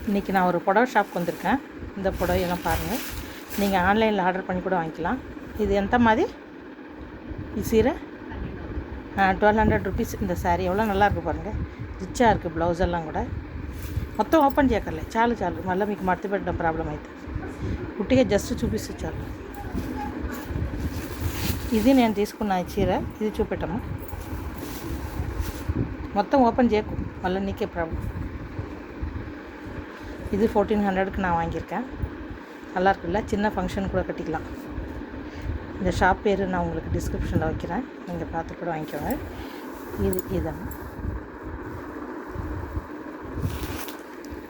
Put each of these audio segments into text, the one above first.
இன்றைக்கி நான் ஒரு புடவை ஷாப்க்கு வந்திருக்கேன். இந்த புடவையெல்லாம் பாருங்கள், நீங்கள் ஆன்லைனில் ஆர்டர் பண்ணி கூட வாங்கிக்கலாம். இது எந்த மாதிரி சீரை 1200 ருபீஸ். இந்த சாரீ எவ்வளோ நல்லாயிருக்கு பாருங்கள், ரிச்சாக இருக்குது. ப்ளவுஸ் எல்லாம் కూడా మొత్తం ఓపెన్ చేయకర్లే, చాలు మళ్ళీ మీకు మడత పెట్టడం ప్రాబ్లం అయితే ఉట్టిగా జస్ట్ చూపిస్తే చాలు. ఇది నేను తీసుకున్న చీర, ఇది చూపెట్టమ్మా. మొత్తం ఓపెన్ చేయకు, మళ్ళీ నీకే ప్రాబ్లం. இது 1400க்கு நான் வாங்கியிருக்கேன். நல்லா இருக்குல்ல, சின்ன ஃபங்க்ஷன் கூட கட்டிக்கலாம். இந்த ஷாப் பேர் நான் உங்களுக்கு டிஸ்கிரிப்ஷனில் வைக்கிறேன், நீங்கள் பார்த்து கூட வாங்கிக்கோங்க. இதான்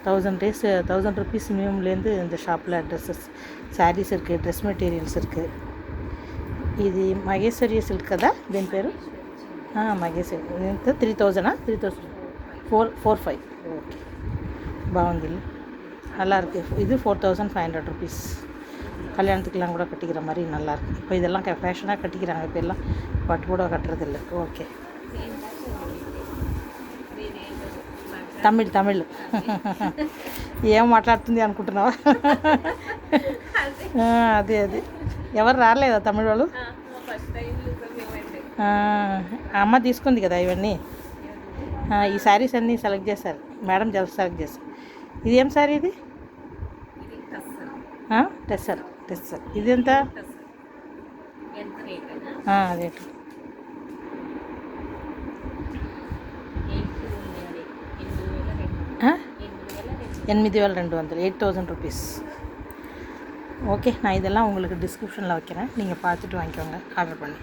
1000 ருபீஸ் மினிமம்லேருந்து இந்த ஷாப்பில் ட்ரெஸ்ஸஸ், శారీస్ இருக்குது, డ్రెస్ మెటీరియల్స్ இருக்குது. ఇది మహేశ్వరి సిల్క్ కదా దీని పేరు? మహేశ్వరి. ఎంత 3000? 445. ఓకే, బాగుంది, நல்லா இருக்குது. இது 4500 ருபீஸ். கல்யாணத்துக்கெலாம் கூட கட்டிக்கிற மாதிரி நல்லாயிருக்கு. இப்போ இதெல்லாம் ஃபேஷனாக கட்டிக்கிறாங்க, இப்போ எல்லாம் பட்டு கூட கட்டுறதில்ல. ஓகே, తమిళ్ ఏం మాట్లాడుతుంది అనుకుంటున్నావా? అదే ఎవరు రాలేదా తమిళ వాళ్ళు? అమ్మ తీసుకుంది కదా ఇవన్నీ. ఈ శారీస్ అన్నీ సెలెక్ట్ చేశారు మేడం, సెలెక్ట్ చేశారు. ఇది ఏం సారీ? ఇది టెస్సర్. ఇది ఎంత రేటు? 8200, 8000 ருபீஸ். ஓகே, நான் இதெல்லாம் உங்களுக்கு டிஸ்கிரிப்ஷனில் வைக்கிறேன், நீங்கள் பார்த்துட்டு வாங்கிக்கோங்க ஆர்டர் பண்ணி.